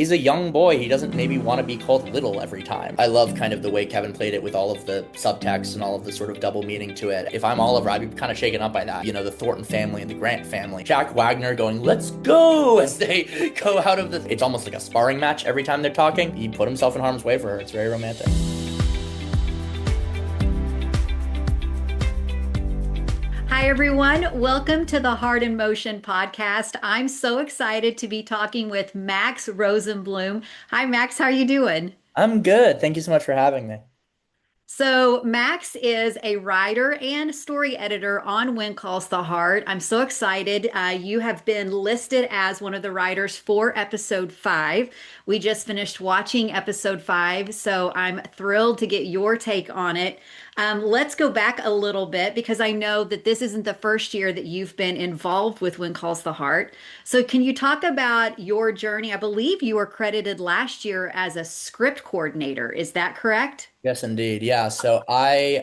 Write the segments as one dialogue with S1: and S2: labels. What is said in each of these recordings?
S1: He's a young boy. He doesn't maybe want to be called little every time. I love kind of the way Kevin played it with all of the subtext and all of the sort of double meaning to it. If I'm Oliver, I'd be kind of shaken up by that. You know, the Thornton family and the Grant family. Jack Wagner going, "Let's go," as they go out of the. It's almost like a sparring match every time they're talking. He put himself in harm's way for her. It's very romantic.
S2: Hi, everyone. Welcome to the Heart in Motion podcast. I'm so excited to be talking with Max Rosenblum. Hi, Max. How are you doing?
S1: I'm good. Thank you so much for having me.
S2: So, Max is a writer and story editor on When Calls the Heart. I'm so excited. You have been listed as one of the writers for episode 5. We just finished watching episode 5, so I'm thrilled to get your take on it. Let's go back a little bit because I know that this isn't the first year that you've been involved with When Calls the Heart. So, can you talk about your journey? I believe you were credited last year as a script coordinator. Is that correct?
S1: Yes, indeed. Yeah. So I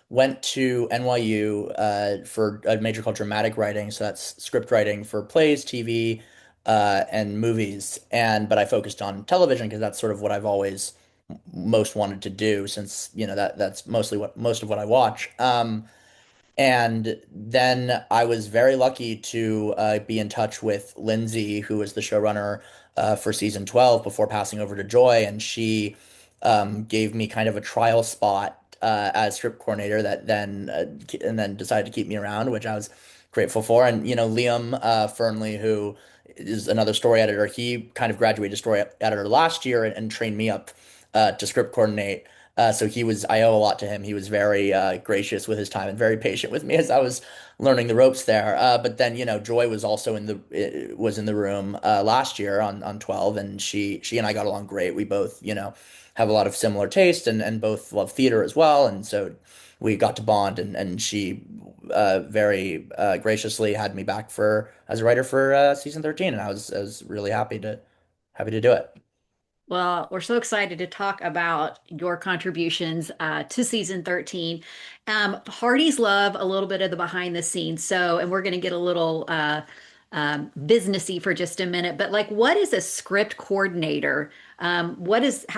S1: went to NYU for a major called dramatic writing. So that's script writing for plays, TV, and movies. But I focused on television because that's sort of what I've always most wanted to do since, that's mostly what most of what I watch. And then I was very lucky to be in touch with Lindsay, who was the showrunner for season 12 before passing over to Joy, and she gave me kind of a trial spot as script coordinator and then decided to keep me around, which I was grateful for. And Liam Fernley, who is another story editor, he kind of graduated to story editor last year and trained me up to script coordinate. I owe a lot to him. He was very gracious with his time and very patient with me as I was learning the ropes there. But then, Joy was also was in the room last year on 12, and she and I got along great. We both, have a lot of similar taste and both love theater as well. And so we got to bond, and she very graciously had me back for as a writer for season 13, and I was really happy to do it.
S2: Well, we're so excited to talk about your contributions to season 13. Hearties love a little bit of the behind the scenes. So, and we're going to get a little businessy for just a minute, but like, what is a script coordinator? How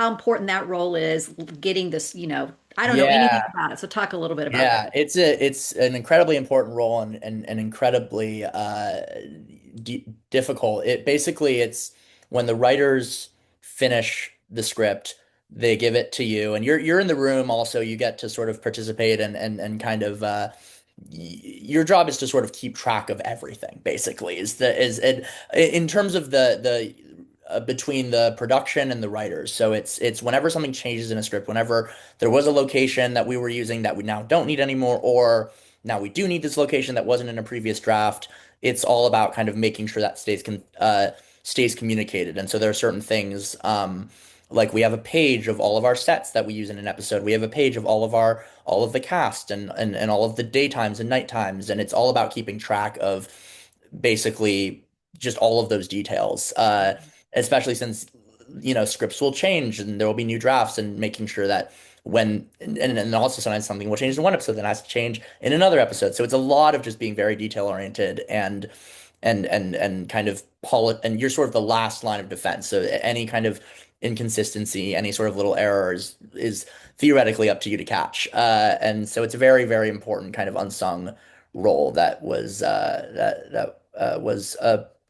S2: important that role is getting this, I don't know anything
S1: Yeah.
S2: about it. So talk a little bit about that.
S1: Yeah, it's an incredibly important role and incredibly d difficult. It's when the writers finish the script, they give it to you, and you're in the room. Also, you get to sort of participate and kind of your job is to sort of keep track of everything. Basically, is it in terms of the between the production and the writers. So it's whenever something changes in a script, whenever there was a location that we were using that we now don't need anymore, or now we do need this location that wasn't in a previous draft. It's all about kind of making sure that stays communicated. And so there are certain things like we have a page of all of our sets that we use in an episode. We have a page of all of the cast and all of the daytimes and night times, and it's all about keeping track of basically just all of those details. Especially since scripts will change and there will be new drafts, and making sure that and also sometimes something will change in one episode that has to change in another episode. So it's a lot of just being very detail oriented and kind of and you're sort of the last line of defense. So any kind of inconsistency, any sort of little error is theoretically up to you to catch. And so it's a very, very important kind of unsung role that was a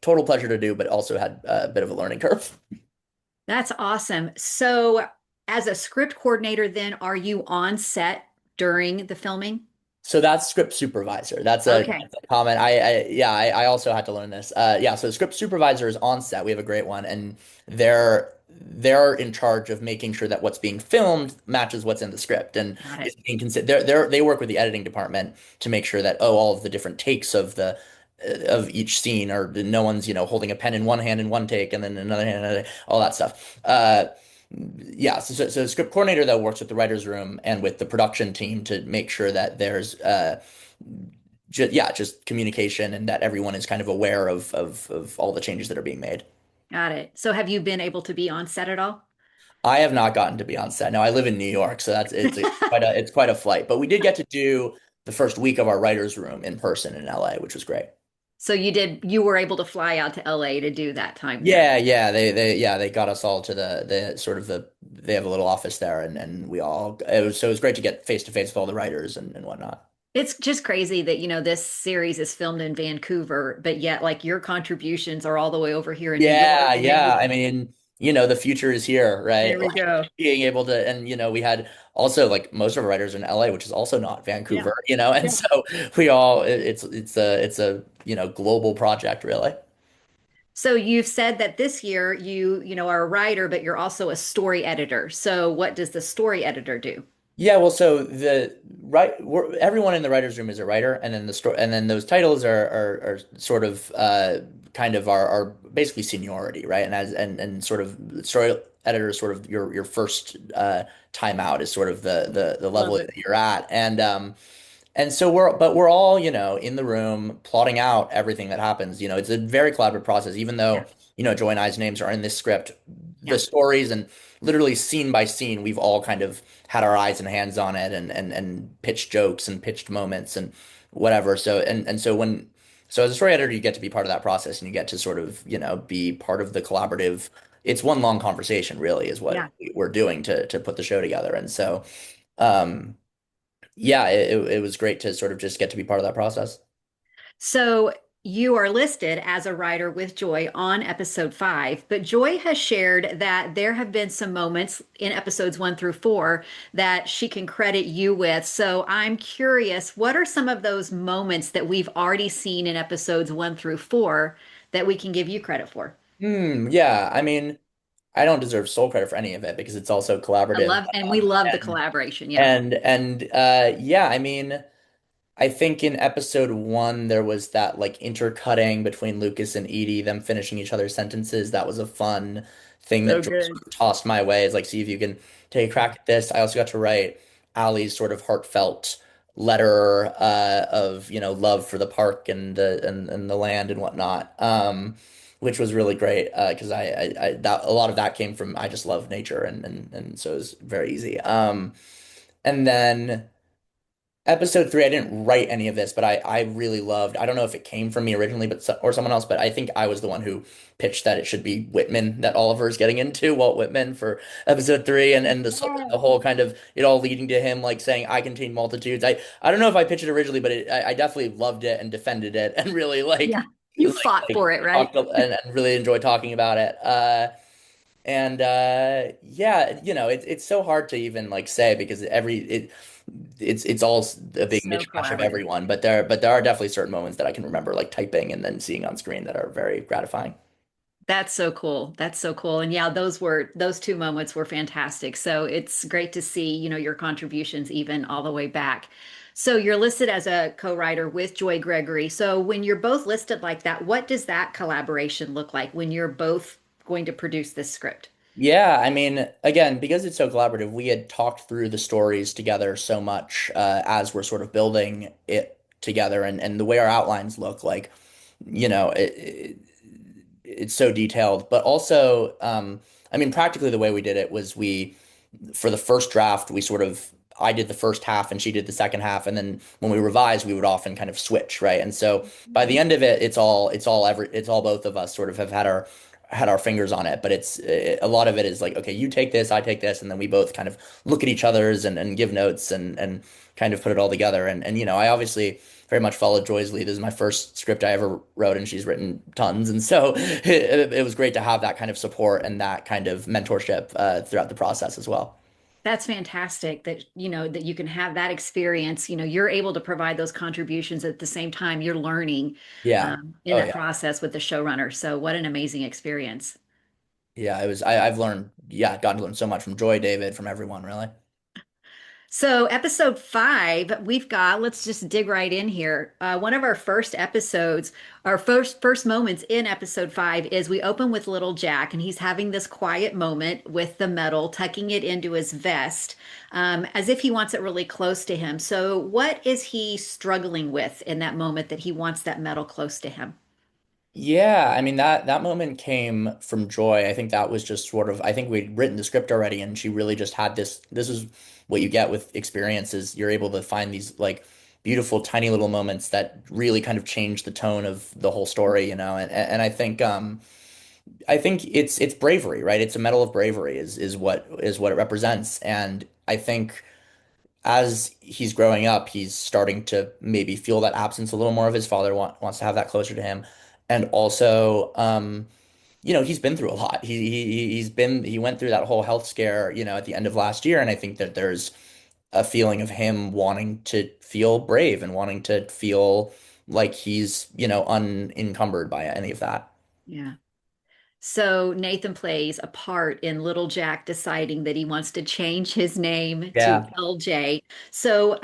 S1: total pleasure to do, but also had a bit of a learning curve.
S2: That's awesome. So, as a script coordinator, then are you on set during the filming?
S1: So that's script supervisor.
S2: Okay.
S1: That's a comment. I also had to learn this. Yeah, so script supervisor is on set. We have a great one, and they're in charge of making sure that what's being filmed matches what's in the script and
S2: Got
S1: is
S2: it.
S1: being considered. They work with the editing department to make sure that all of the different takes of each scene, or no one's holding a pen in one hand in one take and then another hand, all that stuff. Yeah, so script coordinator though works with the writers room and with the production team to make sure that there's just communication, and that everyone is kind of aware of all the changes that are being made.
S2: Got it. So, have you been able to be on set at all?
S1: I have not gotten to be on set. Now I live in New York, so it's quite a flight. But we did get to do the first week of our writers room in person in LA, which was great.
S2: So you were able to fly out to LA to do that time there.
S1: Yeah, they got us all to the sort of they have a little office there, and we all it was great to get face to face with all the writers and whatnot.
S2: It's just crazy that, this series is filmed in Vancouver, but yet like your contributions are all the way over here in New York.
S1: Yeah,
S2: And then
S1: yeah. I mean, the future is here, right?
S2: there we go.
S1: Like being able to, and we had also like most of our writers in LA, which is also not
S2: Yeah.
S1: Vancouver, and
S2: Yeah.
S1: so we all it's a global project, really.
S2: So you've said that this year you are a writer, but you're also a story editor. So what does the story editor do?
S1: Yeah, well, so everyone in the writers' room is a writer, and then and then those titles are sort of kind of are basically seniority, right? And and sort of story editor is sort of your first time out is sort of the level
S2: Love it.
S1: that you're at, and so we're all, in the room plotting out everything that happens. It's a very collaborative process, even
S2: Yeah.
S1: though, Joy and I's names are in this script,
S2: Yeah.
S1: the stories and literally scene by scene, we've all kind of had our eyes and hands on it and pitched jokes and pitched moments and whatever. So as a story editor, you get to be part of that process and you get to sort of, be part of the collaborative. It's one long conversation, really, is what
S2: Yeah.
S1: we're doing to put the show together. And so, um, yeah, it was great to sort of just get to be part of that process.
S2: So you are listed as a writer with Joy on episode 5, but Joy has shared that there have been some moments in episodes 1 through 4 that she can credit you with. So I'm curious, what are some of those moments that we've already seen in episodes 1 through 4 that we can give you credit for?
S1: Yeah, I mean, I don't deserve sole credit for any of it because it's also
S2: I
S1: collaborative.
S2: love, and we love the
S1: And
S2: collaboration. Yeah.
S1: yeah, I mean, I think in episode 1 there was that like intercutting between Lucas and Edie, them finishing each other's sentences. That was a fun thing that
S2: So
S1: Joyce
S2: good.
S1: sort of tossed my way. Is like, see if you can take a crack at this. I also got to write Allie's sort of heartfelt letter of love for the park and the land and whatnot, which was really great because that a lot of that came from I just love nature and so it was very easy. And then. Episode 3, I didn't write any of this, but I really loved. I don't know if it came from me originally, or someone else, but I think I was the one who pitched that it should be Whitman that Oliver is getting into, Walt Whitman for episode 3, and the whole kind of it all leading to him like saying I contain multitudes. I don't know if I pitched it originally, but I definitely loved it and defended it and really
S2: Yeah. You fought
S1: like
S2: for it, right?
S1: talked and really enjoyed talking about it. And yeah, it's so hard to even like say because it's all a big
S2: So
S1: mishmash of
S2: collaborative.
S1: everyone, but there are definitely certain moments that I can remember like typing and then seeing on screen that are very gratifying.
S2: That's so cool. That's so cool. And yeah, those two moments were fantastic. So it's great to see, your contributions even all the way back. So you're listed as a co-writer with Joy Gregory. So when you're both listed like that, what does that collaboration look like when you're both going to produce this script?
S1: Yeah, I mean, again, because it's so collaborative, we had talked through the stories together so much as we're sort of building it together, and the way our outlines look, like, it's so detailed. But also, I mean, practically the way we did it was for the first draft, we sort of I did the first half and she did the second half, and then when we revised, we would often kind of switch, right? And so by the end of it, it's all both of us sort of have had our fingers on it, but a lot of it is like, okay, you take this, I take this, and then we both kind of look at each other's and give notes and kind of put it all together. And I obviously very much followed Joy's lead. This is my first script I ever wrote, and she's written tons, and so it was great to have that kind of support and that kind of mentorship throughout the process as well.
S2: That's fantastic that, that you can have that experience. You're able to provide those contributions at the same time you're learning
S1: Yeah.
S2: in
S1: Oh
S2: that
S1: yeah.
S2: process with the showrunner. So what an amazing experience.
S1: Yeah. I've learned, yeah, gotten to learn so much from Joy, David, from everyone, really.
S2: So, episode 5, let's just dig right in here. One of our first episodes, our first moments in episode 5 is we open with little Jack, and he's having this quiet moment with the metal, tucking it into his vest, as if he wants it really close to him. So, what is he struggling with in that moment that he wants that metal close to him?
S1: Yeah, I mean that moment came from Joy. I think that was just sort of I think we'd written the script already and she really just had this is what you get with experiences. You're able to find these like beautiful, tiny little moments that really kind of change the tone of the whole story, and I think it's bravery, right? It's a medal of bravery is what it represents. And I think as he's growing up, he's starting to maybe feel that absence a little more of his father wants to have that closer to him. And also, he's been through a lot. He went through that whole health scare, at the end of last year. And I think that there's a feeling of him wanting to feel brave and wanting to feel like he's, unencumbered by any of that.
S2: Yeah. So Nathan plays a part in Little Jack deciding that he wants to change his name to
S1: Yeah.
S2: LJ. So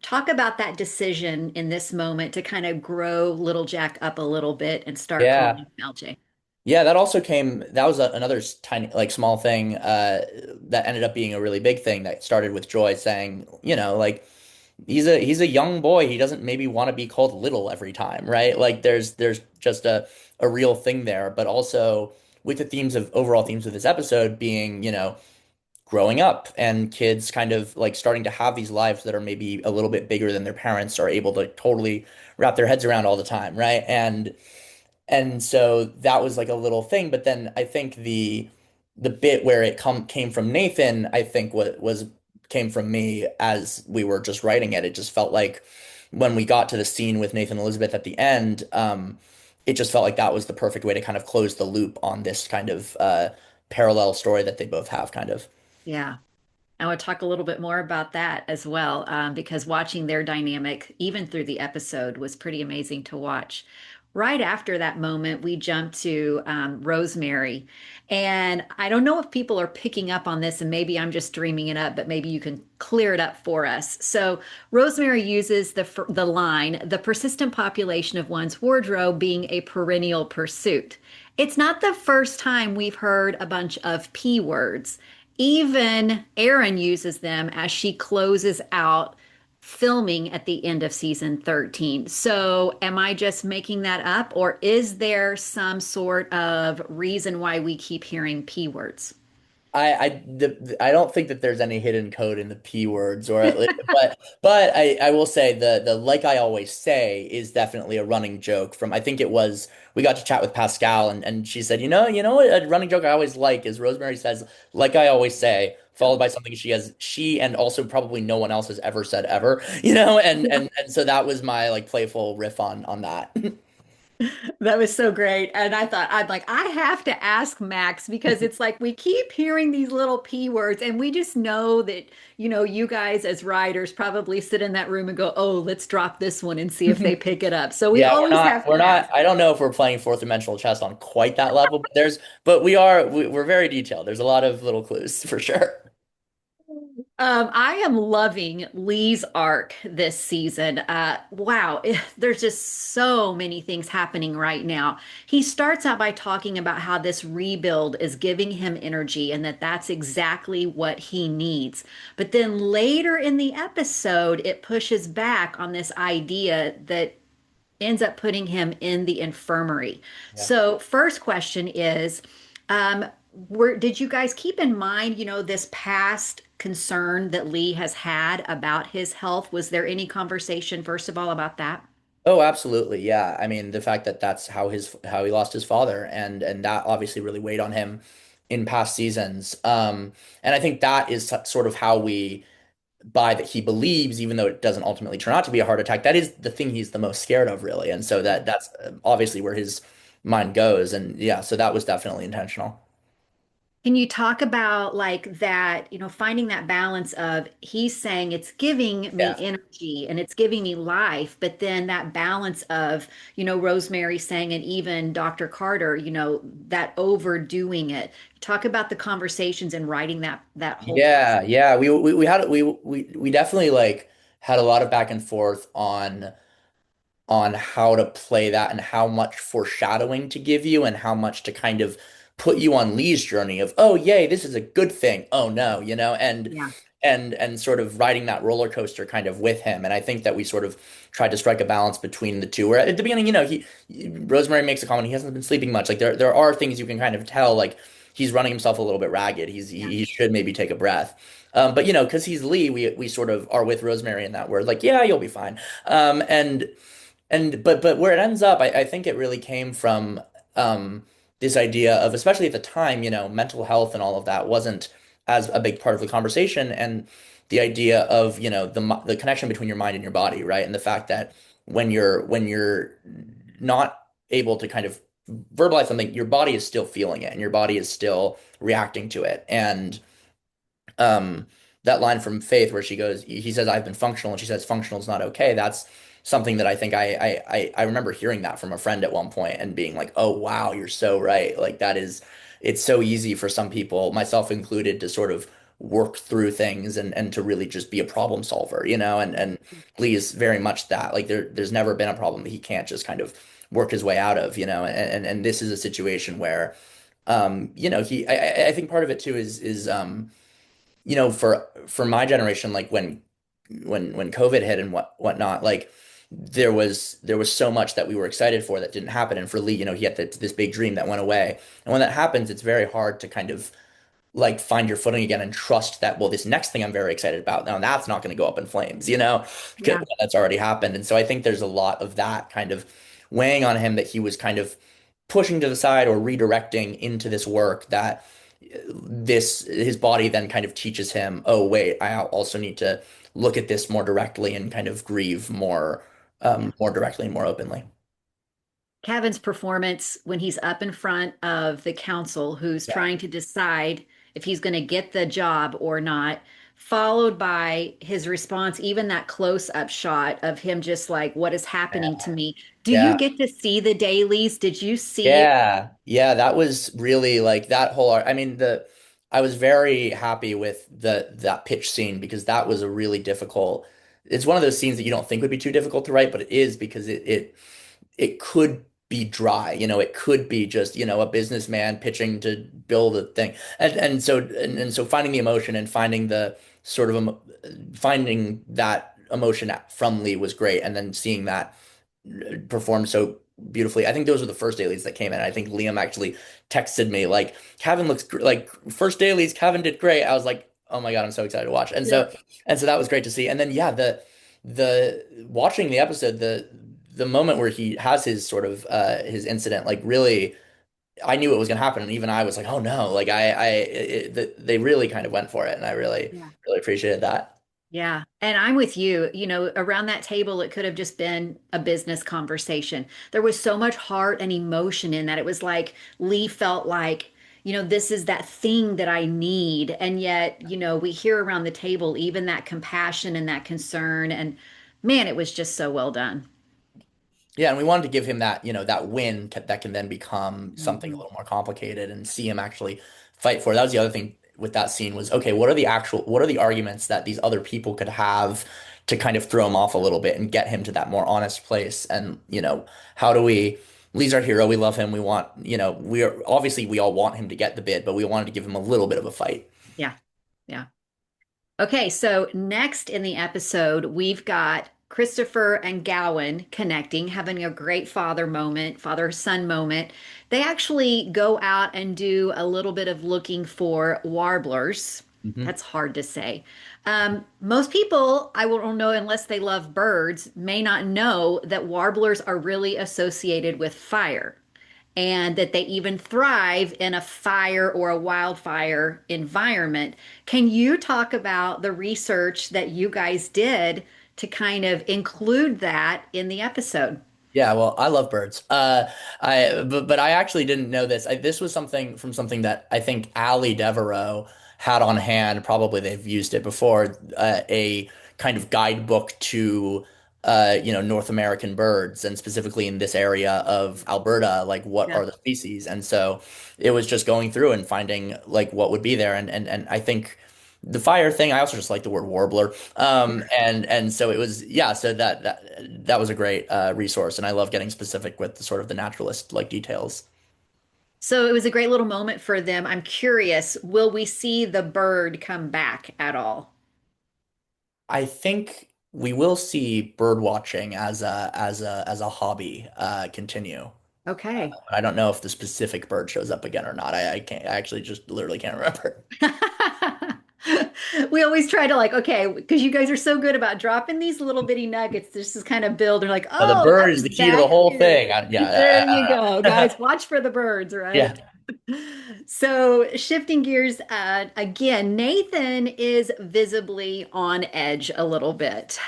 S2: talk about that decision in this moment to kind of grow Little Jack up a little bit and start calling
S1: Yeah.
S2: him LJ.
S1: Yeah, that was another tiny, like small thing that ended up being a really big thing that started with Joy saying, like he's a young boy. He doesn't maybe want to be called little every time, right? Like there's just a real thing there, but also with the overall themes of this episode being, growing up and kids kind of like starting to have these lives that are maybe a little bit bigger than their parents are able to totally wrap their heads around all the time, right? And so that was like a little thing, but then I think the bit where it came from Nathan, I think what was came from me as we were just writing it. It just felt like when we got to the scene with Nathan and Elizabeth at the end, it just felt like that was the perfect way to kind of close the loop on this kind of parallel story that they both have, kind of.
S2: Yeah. I want to talk a little bit more about that as well, because watching their dynamic, even through the episode, was pretty amazing to watch. Right after that moment, we jump to Rosemary. And I don't know if people are picking up on this, and maybe I'm just dreaming it up, but maybe you can clear it up for us. So, Rosemary uses the line, the persistent population of one's wardrobe being a perennial pursuit. It's not the first time we've heard a bunch of P words. Even Erin uses them as she closes out filming at the end of season 13. So, am I just making that up, or is there some sort of reason why we keep hearing P words?
S1: I don't think that there's any hidden code in the P words or at least, but I will say the like I always say is definitely a running joke from I think it was we got to chat with Pascal and she said, you know what a running joke I always like is Rosemary says, like I always say, followed by something she and also probably no one else has ever said ever, and so that was my like playful riff on that.
S2: That was so great. And I thought, I'd like, I have to ask Max because it's like we keep hearing these little P words, and we just know that, you guys as writers probably sit in that room and go, oh, let's drop this one and see if they pick it up. So we
S1: Yeah, we're
S2: always
S1: not
S2: have
S1: we're
S2: to
S1: not
S2: ask.
S1: I don't know if we're playing fourth dimensional chess on quite that level, but we're very detailed. There's a lot of little clues for sure.
S2: I am loving Lee's arc this season. Wow, there's just so many things happening right now. He starts out by talking about how this rebuild is giving him energy and that that's exactly what he needs. But then later in the episode, it pushes back on this idea that ends up putting him in the infirmary.
S1: Yeah.
S2: So, first question is, did you guys keep in mind, this past concern that Lee has had about his health? Was there any conversation, first of all, about that?
S1: Oh, absolutely. Yeah. I mean, the fact that that's how he lost his father and that obviously really weighed on him in past seasons. And I think that is sort of how we buy that he believes, even though it doesn't ultimately turn out to be a heart attack, that is the thing he's the most scared of, really. And so that's obviously where his mind goes. And yeah, so that was definitely intentional.
S2: Can you talk about like that, finding that balance of he's saying it's giving me
S1: Yeah.
S2: energy and it's giving me life, but then that balance of, Rosemary saying and even Dr. Carter, that overdoing it. Talk about the conversations and writing that whole process.
S1: Yeah. We definitely like had a lot of back and forth on how to play that and how much foreshadowing to give you and how much to kind of put you on Lee's journey of, oh yay, this is a good thing. Oh no,
S2: Yeah.
S1: and sort of riding that roller coaster kind of with him. And I think that we sort of tried to strike a balance between the two. Where at the beginning, Rosemary makes a comment, he hasn't been sleeping much. Like there are things you can kind of tell, like he's running himself a little bit ragged.
S2: Yeah.
S1: He should maybe take a breath. But you know, because he's Lee, we sort of are with Rosemary in that word, like, yeah, you'll be fine. But where it ends up, I think it really came from this idea of, especially at the time, you know, mental health and all of that wasn't as a big part of the conversation, and the idea of, you know, the connection between your mind and your body, right? And the fact that when you're not able to kind of verbalize something, your body is still feeling it and your body is still reacting to it. And um that line from Faith where she goes, he says, I've been functional, and she says functional is not okay. That's something that I think I remember hearing that from a friend at one point and being like, oh wow, you're so right. Like that is, it's so easy for some people, myself included, to sort of work through things and to really just be a problem solver, you know, and Lee is very much that. Like there's never been a problem that he can't just kind of work his way out of, you know, and this is a situation where you know, I think part of it too is you know, for my generation, like when COVID hit and whatnot, like there was so much that we were excited for that didn't happen. And for Lee, you know, he had this big dream that went away. And when that happens, it's very hard to kind of like find your footing again and trust that, well, this next thing I'm very excited about now, that's not going to go up in flames, you know, because
S2: Yeah.
S1: that's already happened. And so I think there's a lot of that kind of weighing on him, that he was kind of pushing to the side or redirecting into this work that this his body then kind of teaches him, oh wait, I also need to look at this more directly and kind of grieve more
S2: Yeah.
S1: more directly and more openly.
S2: Kavan's performance when he's up in front of the council who's
S1: Yeah.
S2: trying to decide if he's going to get the job or not, followed by his response, even that close-up shot of him just like, what is happening to me? Do you
S1: Yeah.
S2: get to see the dailies? Did you see?
S1: Yeah, yeah, that was really like that whole I mean the I was very happy with that pitch scene, because that was a really difficult, it's one of those scenes that you don't think would be too difficult to write, but it is, because it could be dry, you know, it could be just, you know, a businessman pitching to build a thing. And so finding the emotion and finding the sort of finding that emotion from Lee was great, and then seeing that performed so beautifully. I think those were the first dailies that came in. I think Liam actually texted me like, Cavan looks like first dailies, Cavan did great. I was like, oh my God, I'm so excited to watch.
S2: Yeah.
S1: And so that was great to see. And then yeah, the watching the episode, the moment where he has his sort of his incident, like really I knew it was gonna happen, and even I was like, oh no, like they really kind of went for it, and I really
S2: Yeah.
S1: really appreciated that.
S2: Yeah. And I'm with you. You know, around that table, it could have just been a business conversation. There was so much heart and emotion in that. It was like Lee felt like, you know, this is that thing that I need. And yet, you know, we hear around the table even that compassion and that concern. And man, it was just so well done.
S1: Yeah, and we wanted to give him that, you know, that win that can then become something a
S2: Mhm.
S1: little more complicated, and see him actually fight for it. That was the other thing with that scene was, okay, what are the what are the arguments that these other people could have to kind of throw him off a little bit and get him to that more honest place? And, you know, how do we, Lee's our hero, we love him, we want, you know, we are obviously we all want him to get the bid, but we wanted to give him a little bit of a fight.
S2: Yeah. Yeah. Okay, so next in the episode, we've got Christopher and Gowen connecting, having a great father moment, father-son moment. They actually go out and do a little bit of looking for warblers.
S1: Mhm.
S2: That's hard to say. Most people, I won't know unless they love birds, may not know that warblers are really associated with fire and that they even thrive in a fire or a wildfire environment. Can you talk about the research that you guys did to kind of include that in the episode?
S1: Yeah, well, I love birds. But I actually didn't know this. This was something from something that I think Ali Devereaux had on hand. Probably they've used it before. A kind of guidebook to, you know, North American birds, and specifically in this area of Alberta, like what
S2: Yeah.
S1: are the species? And so it was just going through and finding like what would be there. And I think the fire thing, I also just like the word warbler. And so it was, yeah, so that was a great resource, and I love getting specific with the sort of the naturalist like details.
S2: So it was a great little moment for them. I'm curious, will we see the bird come back at all?
S1: I think we will see bird watching as a hobby continue.
S2: Okay.
S1: I don't know if the specific bird shows up again or not. I can't, I actually just literally can't remember.
S2: We always try to like, okay, because you guys are so good about dropping these little bitty nuggets. This is kind of build. They're like,
S1: The
S2: oh,
S1: bird
S2: that
S1: is
S2: was
S1: the key to the
S2: back
S1: whole
S2: here.
S1: thing.
S2: There you go,
S1: I don't know.
S2: guys. Watch for the birds,
S1: Yeah.
S2: right? So, shifting gears, again, Nathan is visibly on edge a little bit.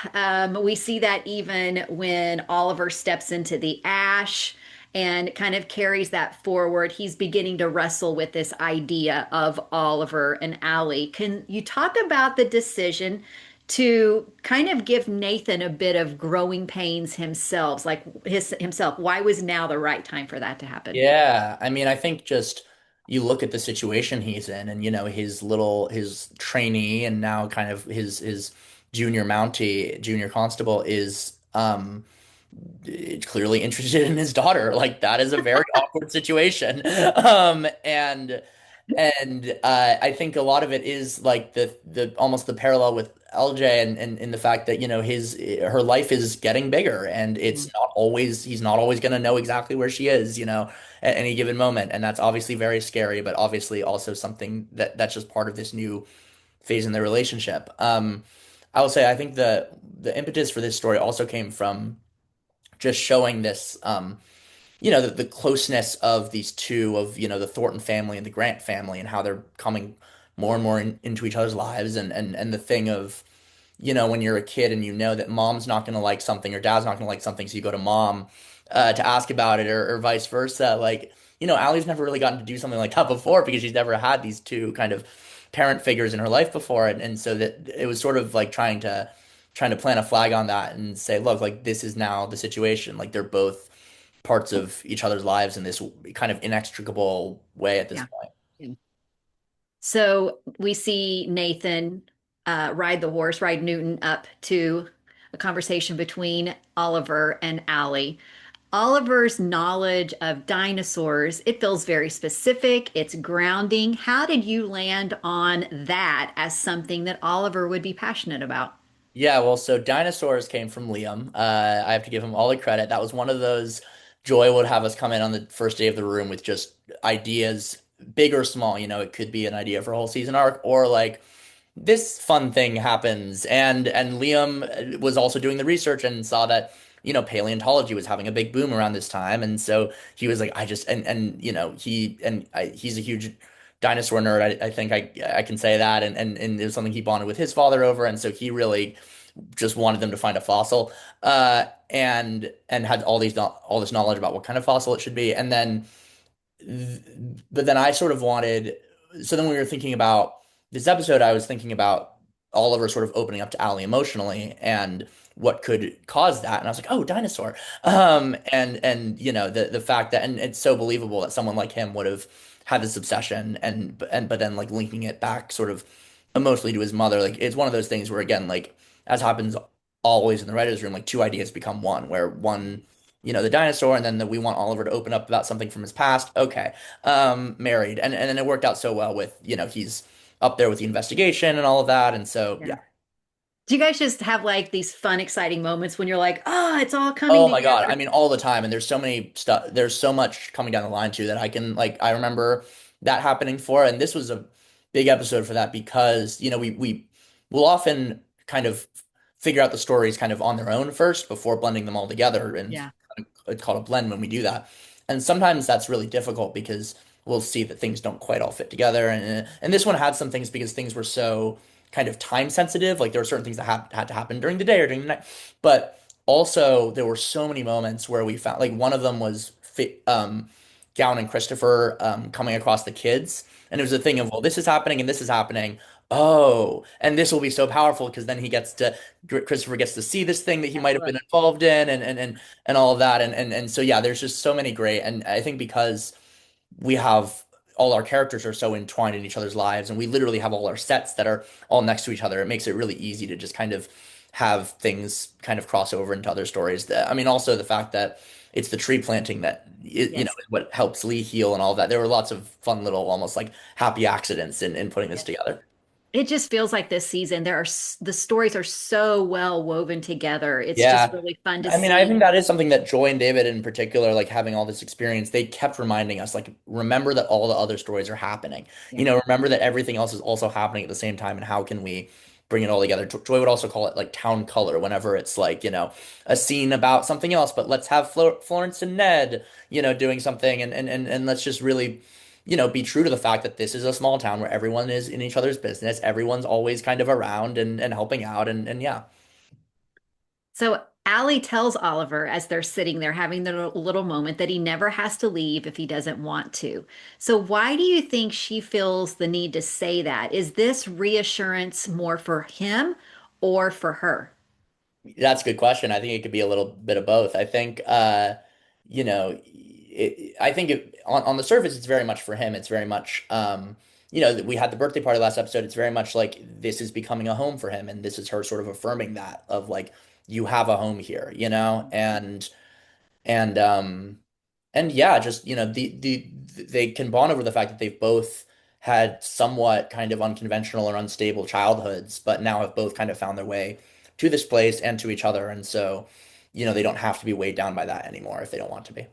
S2: We see that even when Oliver steps into the ash and kind of carries that forward. He's beginning to wrestle with this idea of Oliver and Allie. Can you talk about the decision to kind of give Nathan a bit of growing pains himself, like himself? Why was now the right time for that to happen?
S1: Yeah, I mean, I think just you look at the situation he's in, and his trainee, and now kind of his junior Mountie, junior constable is clearly interested in his daughter. Like that is a very awkward situation. I think a lot of it is like the almost the parallel with LJ and in the fact that his her life is getting bigger and it's not always he's not always going to know exactly where she is, at any given moment, and that's obviously very scary, but obviously also something that's just part of this new phase in their relationship. I will say I think the impetus for this story also came from just showing this the closeness of these two of the Thornton family and the Grant family and how they're coming more and more into each other's lives and the thing of when you're a kid and you know that mom's not going to like something or dad's not going to like something, so you go to mom to ask about it, or vice versa. Like, Allie's never really gotten to do something like that before because she's never had these two kind of parent figures in her life before, and so that it was sort of like trying to plant a flag on that and say, look, like this is now the situation. Like they're both parts of each other's lives in this kind of inextricable way at this
S2: Yeah.
S1: point.
S2: So we see Nathan ride the horse, ride Newton up to a conversation between Oliver and Allie. Oliver's knowledge of dinosaurs, it feels very specific. It's grounding. How did you land on that as something that Oliver would be passionate about?
S1: Yeah, well, so dinosaurs came from Liam. I have to give him all the credit. That was one of those Joy would have us come in on the first day of the room with just ideas, big or small. It could be an idea for a whole season arc, or like this fun thing happens, and Liam was also doing the research and saw that paleontology was having a big boom around this time, and so he was like, I just and he's a huge dinosaur nerd. I think I can say that, and it was something he bonded with his father over, and so he really just wanted them to find a fossil, and had all this knowledge about what kind of fossil it should be, and then but then I sort of wanted, so then we were thinking about this episode, I was thinking about Oliver sort of opening up to Allie emotionally and what could cause that. And I was like, oh, dinosaur. And the fact that, and it's so believable that someone like him would have had this obsession but then like linking it back sort of emotionally to his mother. Like it's one of those things where again, like as happens always in the writer's room, like two ideas become one, where one the dinosaur, and then we want Oliver to open up about something from his past. Okay, married, and then it worked out so well with he's up there with the investigation and all of that, and so
S2: Yeah.
S1: yeah.
S2: Do you guys just have like these fun, exciting moments when you're like, oh, it's all coming
S1: Oh my God,
S2: together?
S1: I mean all the time, and there's so many stuff. There's so much coming down the line too that I can like. I remember that happening for, and this was a big episode for that because we will often kind of figure out the stories kind of on their own first before blending them all together, and
S2: Yeah.
S1: it's called a blend when we do that. And sometimes that's really difficult because we'll see that things don't quite all fit together. And this one had some things because things were so kind of time sensitive. Like there were certain things that had to happen during the day or during the night. But also there were so many moments where we found like one of them was Gowan and Christopher coming across the kids. And it was a thing of, well, this is happening and this is happening. Oh, and this will be so powerful because then Christopher gets to see this thing that he might have been involved in and all of that. And so, yeah, there's just so many great. And I think because we have all our characters are so entwined in each other's lives and we literally have all our sets that are all next to each other, it makes it really easy to just kind of have things kind of cross over into other stories. I mean, also the fact that it's the tree planting that
S2: Yes.
S1: is what helps Lee heal and all that. There were lots of fun little almost like happy accidents in putting this
S2: Yes.
S1: together.
S2: It just feels like this season the stories are so well woven together. It's just
S1: Yeah.
S2: really fun to
S1: I mean, I think
S2: see.
S1: that is something that Joy and David in particular, like having all this experience, they kept reminding us, like, remember that all the other stories are happening.
S2: Yeah.
S1: Remember that everything else is also happening at the same time, and how can we bring it all together? Joy would also call it like town color whenever it's like, a scene about something else, but let's have Florence and Ned, doing something, and let's just really, be true to the fact that this is a small town where everyone is in each other's business. Everyone's always kind of around and helping out, and yeah.
S2: So Allie tells Oliver as they're sitting there having their little moment that he never has to leave if he doesn't want to. So why do you think she feels the need to say that? Is this reassurance more for him or for her?
S1: That's a good question. I think it could be a little bit of both. I think, I think on the surface, it's very much for him. It's very much, we had the birthday party last episode. It's very much like this is becoming a home for him. And this is her sort of affirming that of like, you have a home here, and and yeah, just they can bond over the fact that they've both had somewhat kind of unconventional or unstable childhoods, but now have both kind of found their way to this place and to each other, and so they don't have to be weighed down by that anymore if they don't want to be.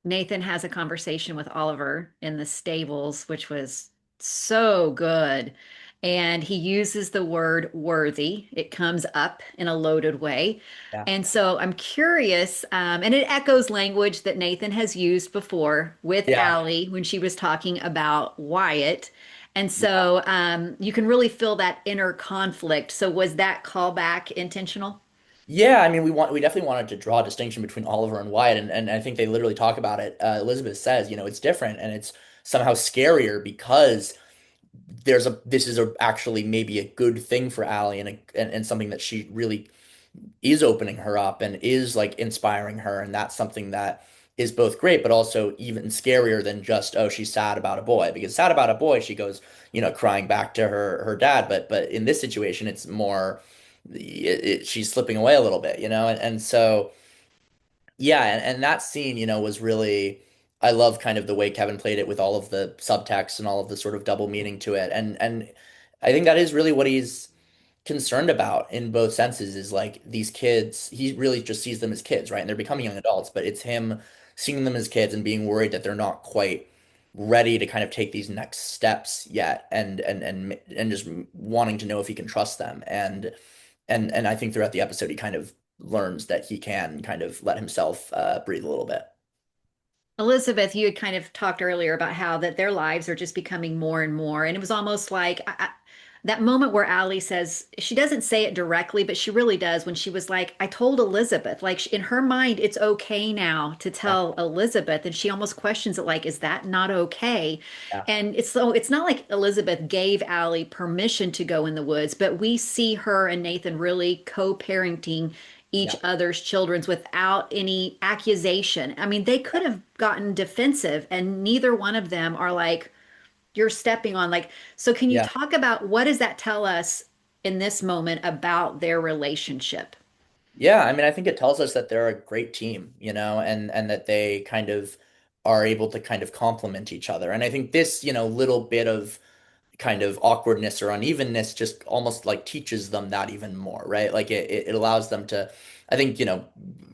S2: Nathan has a conversation with Oliver in the stables, which was so good. And he uses the word worthy. It comes up in a loaded way.
S1: Yeah,
S2: And so I'm curious, and it echoes language that Nathan has used before with
S1: yeah,
S2: Allie when she was talking about Wyatt. And
S1: yeah.
S2: so you can really feel that inner conflict. So was that callback intentional?
S1: Yeah, I mean, we definitely wanted to draw a distinction between Oliver and Wyatt, and I think they literally talk about it. Elizabeth says, it's different and it's somehow scarier because this is actually maybe a good thing for Allie, and something that she really is opening her up and is like inspiring her, and that's something that is both great but also even scarier than just, oh, she's sad about a boy, because sad about a boy she goes, crying back to her dad, but in this situation it's more she's slipping away a little bit, and so yeah, and that scene, was really, I love kind of the way Kevin played it with all of the subtext and all of the sort of double meaning to it. And I think that is really what he's concerned about in both senses, is like these kids, he really just sees them as kids, right? And they're becoming young adults, but it's him seeing them as kids and being worried that they're not quite ready to kind of take these next steps yet, and just wanting to know if he can trust them. And I think throughout the episode he kind of learns that he can kind of let himself breathe a little bit.
S2: Elizabeth, you had kind of talked earlier about how that their lives are just becoming more and more. And it was almost like that moment where Allie says, she doesn't say it directly, but she really does when she was like, I told Elizabeth, like in her mind, it's okay now to
S1: Yeah,
S2: tell Elizabeth. And she almost questions it like, is that not okay?
S1: yeah,
S2: And it's not like Elizabeth gave Allie permission to go in the woods, but we see her and Nathan really co-parenting each
S1: yeah,
S2: other's children's without any accusation. I mean, they could have gotten defensive, and neither one of them are like, you're stepping on. Like, so can you
S1: yeah.
S2: talk about what does that tell us in this moment about their relationship?
S1: Yeah, I mean, I think it tells us that they're a great team, and that they kind of are able to kind of complement each other. And I think this, little bit of kind of awkwardness or unevenness just almost like teaches them that even more, right? Like it allows them to, I think,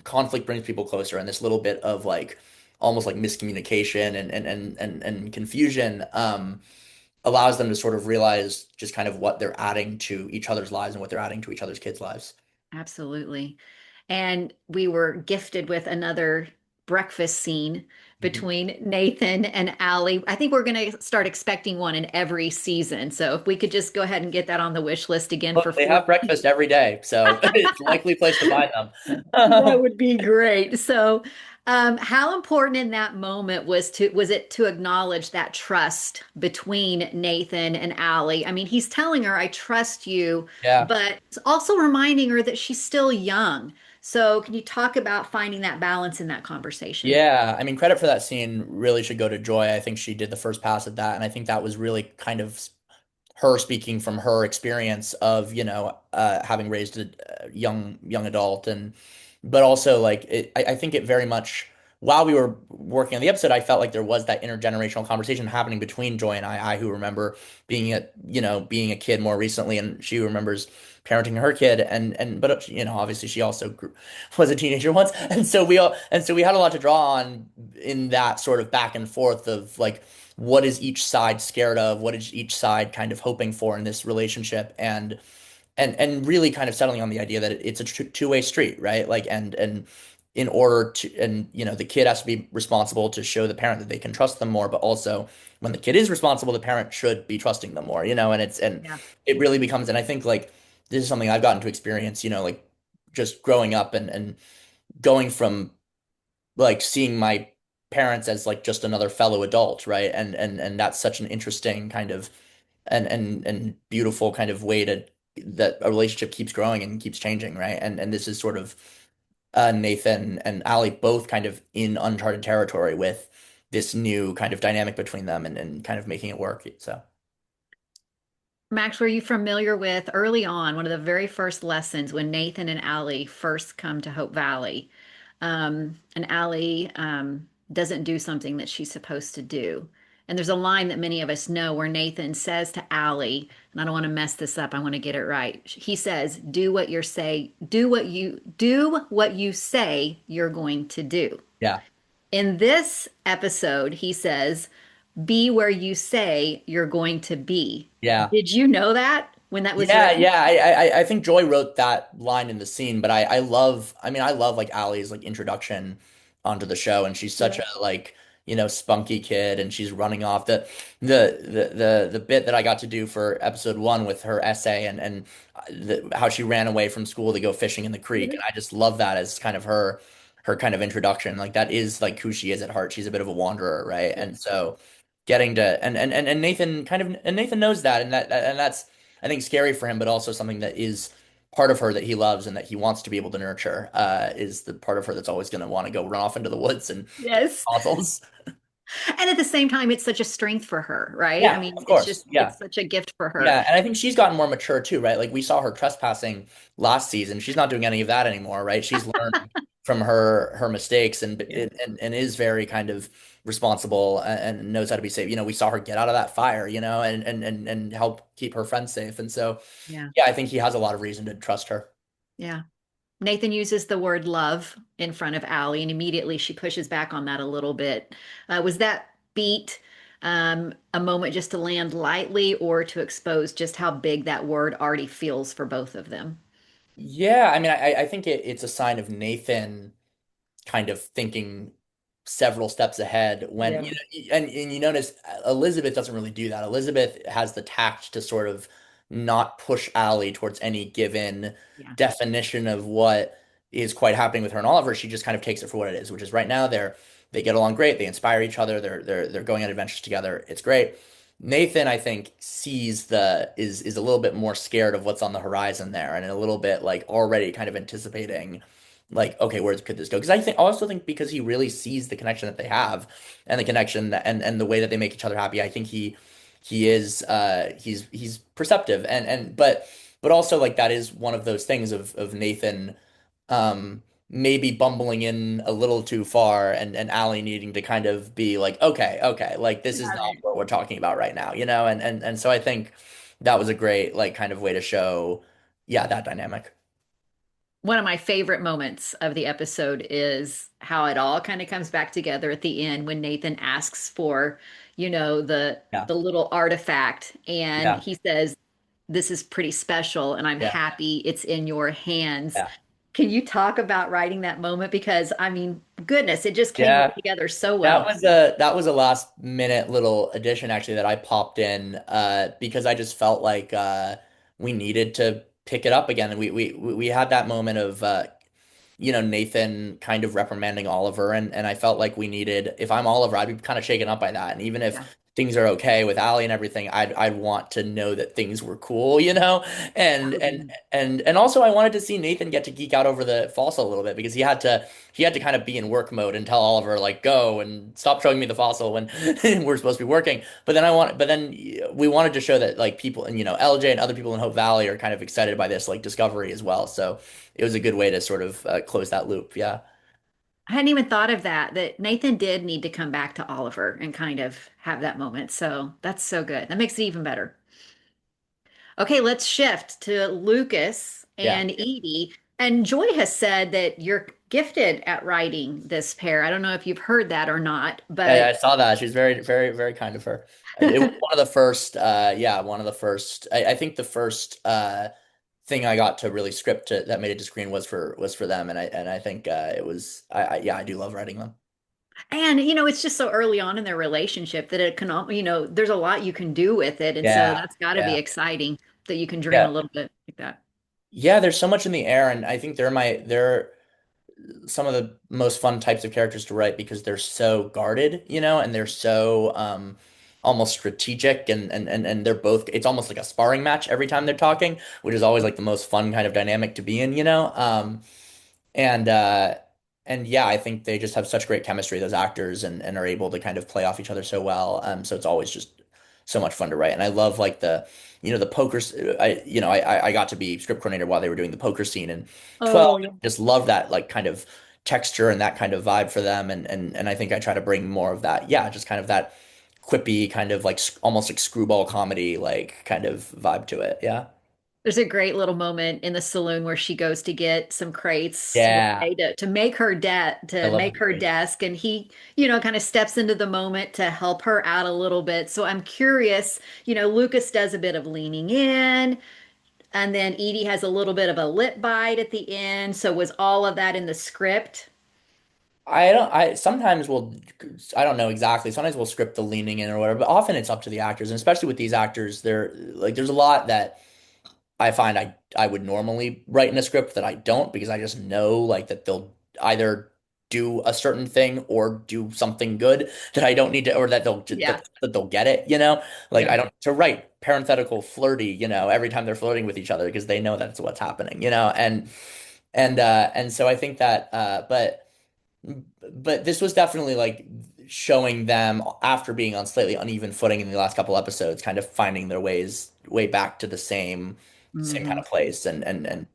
S1: conflict brings people closer, and this little bit of like almost like miscommunication and confusion allows them to sort of realize just kind of what they're adding to each other's lives and what they're adding to each other's kids' lives.
S2: Absolutely. And we were gifted with another breakfast scene
S1: Mhm.
S2: between Nathan and Allie. I think we're going to start expecting one in every season. So if we could just go ahead and get that on the wish list again
S1: Look,
S2: for
S1: they
S2: four.
S1: have breakfast every day, so it's a likely place to find
S2: That
S1: them.
S2: would be great. So, how important in that moment was it to acknowledge that trust between Nathan and Allie? I mean, he's telling her, "I trust you,"
S1: Yeah.
S2: but it's also reminding her that she's still young. So, can you talk about finding that balance in that conversation?
S1: Yeah, I mean, credit for that scene really should go to Joy. I think she did the first pass at that, and I think that was really kind of her speaking from her experience of, having raised a young adult, but also like I think it very much while we were working on the episode, I felt like there was that intergenerational conversation happening between Joy and I who remember being a kid more recently, and she remembers parenting her kid, but obviously she also was a teenager once, and so we had a lot to draw on in that sort of back and forth of like what is each side scared of, what is each side kind of hoping for in this relationship, and really kind of settling on the idea that it's a two-way street, right? Like, and in order to, and the kid has to be responsible to show the parent that they can trust them more, but also when the kid is responsible, the parent should be trusting them more, and
S2: Yeah.
S1: it really becomes, and I think like this is something I've gotten to experience, like just growing up and going from like seeing my parents as like just another fellow adult, right? And that's such an interesting kind of and beautiful kind of way to that a relationship keeps growing and keeps changing, right? And this is sort of Nathan and Allie both kind of in uncharted territory with this new kind of dynamic between them and kind of making it work. So
S2: Max, were you familiar with early on, one of the very first lessons when Nathan and Allie first come to Hope Valley? And Allie doesn't do something that she's supposed to do. And there's a line that many of us know where Nathan says to Allie, and I don't want to mess this up, I want to get it right. He says, do what you say you're going to do.
S1: yeah.
S2: In this episode, he says, be where you say you're going to be.
S1: Yeah.
S2: Did you know that when that was
S1: Yeah,
S2: written?
S1: yeah. I think Joy wrote that line in the scene, but I love like Allie's like introduction onto the show, and she's such
S2: Yeah.
S1: a like, spunky kid, and she's running off the bit that I got to do for episode one with her essay and how she ran away from school to go fishing in the creek, and I just love that as kind of her kind of introduction. Like that is like who she is at heart. She's a bit of a wanderer, right?
S2: Yeah.
S1: And so getting to and Nathan kind of and Nathan knows that and that's I think scary for him, but also something that is part of her that he loves and that he wants to be able to nurture, is the part of her that's always going to want to go run off into the woods and get
S2: Yes.
S1: fossils.
S2: And at the same time, it's such a strength for her, right? I
S1: Yeah,
S2: mean,
S1: of course. Yeah.
S2: it's such a gift for her.
S1: Yeah, and I think she's gotten more mature too, right? Like we saw her trespassing last season. She's not doing any of that anymore, right? She's learned from her mistakes
S2: Yeah.
S1: and is very kind of responsible and knows how to be safe. We saw her get out of that fire, and help keep her friends safe. And so,
S2: Yeah.
S1: yeah, I think he has a lot of reason to trust her.
S2: Yeah. Nathan uses the word love in front of Allie, and immediately she pushes back on that a little bit. Was that beat a moment just to land lightly or to expose just how big that word already feels for both of them?
S1: Yeah, I mean, I think it's a sign of Nathan kind of thinking several steps ahead when
S2: Yeah.
S1: and you notice Elizabeth doesn't really do that. Elizabeth has the tact to sort of not push Allie towards any given
S2: Yeah.
S1: definition of what is quite happening with her and Oliver. She just kind of takes it for what it is, which is right now they get along great, they inspire each other, they're going on adventures together. It's great. Nathan, I think, sees the is a little bit more scared of what's on the horizon there and a little bit like already kind of anticipating like, okay, where could this go? Because I also think because he really sees the connection that they have and the connection and the way that they make each other happy. I think he is he's perceptive but also like that is one of those things of Nathan maybe bumbling in a little too far and Allie needing to kind of be like, okay, like this is
S2: Got
S1: not
S2: it.
S1: what we're talking about right now, and so I think that was a great like kind of way to show, yeah, that dynamic.
S2: One of my favorite moments of the episode is how it all kind of comes back together at the end when Nathan asks for,
S1: Yeah,
S2: the little artifact and
S1: yeah,
S2: he says, "This is pretty special and I'm
S1: yeah,
S2: happy it's in your hands."
S1: yeah.
S2: Can you talk about writing that moment? Because I mean, goodness, it just came
S1: Yeah,
S2: together so
S1: that
S2: well.
S1: was a last minute little addition actually that I popped in because I just felt like we needed to pick it up again. And we had that moment of Nathan kind of reprimanding Oliver, and I felt like we needed, if I'm Oliver, I'd be kind of shaken up by that. And even if
S2: Yeah,
S1: things are okay with Allie and everything, I'd want to know that things were cool.
S2: that
S1: And
S2: would
S1: and
S2: be,
S1: and also I wanted to see Nathan get to geek out over the fossil a little bit because he had to kind of be in work mode and tell Oliver like go and stop showing me the fossil when we're supposed to be working. But then we wanted to show that like people and LJ and other people in Hope Valley are kind of excited by this like discovery as well. So it was a good way to sort of close that loop. Yeah.
S2: I hadn't even thought of that, that Nathan did need to come back to Oliver and kind of have that moment. So that's so good. That makes it even better. Okay, let's shift to Lucas
S1: Yeah.
S2: and Edie. And Joy has said that you're gifted at writing this pair. I don't know if you've heard that or not,
S1: I
S2: but
S1: saw that. She's very, very, very kind of her. It was one of the first, yeah, one of the first. I think the first thing I got to really script that made it to screen was for them, and I think it was. Yeah, I do love writing them.
S2: and it's just so early on in their relationship that it can, there's a lot you can do with it. And so
S1: Yeah,
S2: that's got to be
S1: yeah,
S2: exciting that you can dream a
S1: yeah,
S2: little bit like that.
S1: yeah. There's so much in the air, and I think they're some of the most fun types of characters to write because they're so guarded, and they're so almost strategic and they're both it's almost like a sparring match every time they're talking, which is always like the most fun kind of dynamic to be in. And and yeah, I think they just have such great chemistry, those actors, and are able to kind of play off each other so well. So it's always just so much fun to write. And I love like the poker. I got to be script coordinator while they were doing the poker scene in 12.
S2: Oh, yeah.
S1: Just love that like kind of texture and that kind of vibe for them. And I think I try to bring more of that. Yeah, just kind of that quippy kind of like almost like screwball comedy like kind of vibe to it. Yeah.
S2: There's a great little moment in the saloon where she goes to get some crates
S1: Yeah.
S2: to make her
S1: I
S2: to
S1: love
S2: make
S1: the
S2: her
S1: great.
S2: desk, and he, kind of steps into the moment to help her out a little bit. So I'm curious, Lucas does a bit of leaning in, and then Edie has a little bit of a lip bite at the end. So was all of that in the script?
S1: I sometimes will I don't know exactly. Sometimes we'll script the leaning in or whatever, but often it's up to the actors. And especially with these actors, there's a lot that I find I would normally write in a script that I don't because I just know like that they'll either do a certain thing or do something good that I don't need to or that
S2: Yeah.
S1: they'll get it. Like
S2: Yeah.
S1: I don't to write parenthetical flirty, every time they're flirting with each other because they know that's what's happening. And so I think that but this was definitely like showing them after being on slightly uneven footing in the last couple episodes, kind of finding their way back to the same kind
S2: Hmm.
S1: of place. And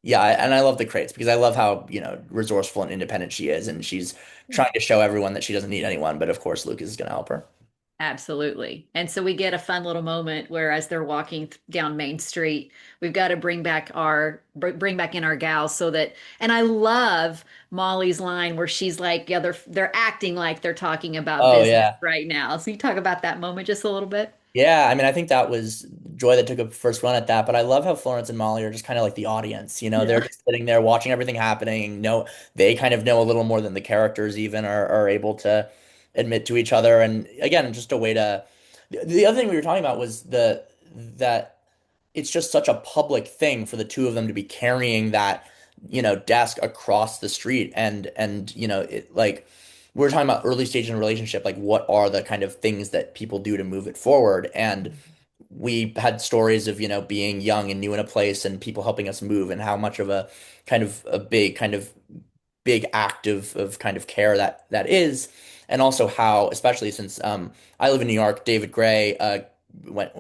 S1: yeah, and I love the crates because I love how, resourceful and independent she is, and she's trying to show everyone that she doesn't need anyone, but of course Lucas is gonna help her.
S2: Absolutely. And so we get a fun little moment where as they're walking down Main Street, we've got to bring back in our gals so that, and I love Molly's line where she's like, yeah, they're acting like they're talking about
S1: Oh
S2: business
S1: yeah.
S2: right now. So you talk about that moment just a little bit.
S1: Yeah, I mean, I think that was Joy that took a first run at that, but I love how Florence and Molly are just kind of like the audience, they're
S2: Yeah.
S1: just sitting there watching everything happening. No, they kind of know a little more than the characters even are able to admit to each other. And again, just a way to, the other thing we were talking about was that it's just such a public thing for the two of them to be carrying that, desk across the street. And, it like we are talking about early stage in a relationship, like what are the kind of things that people do to move it forward? And we had stories of, being young and new in a place and people helping us move and how much of a kind of big act of kind of care that is. And also how, especially since I live in New York, David Gray went,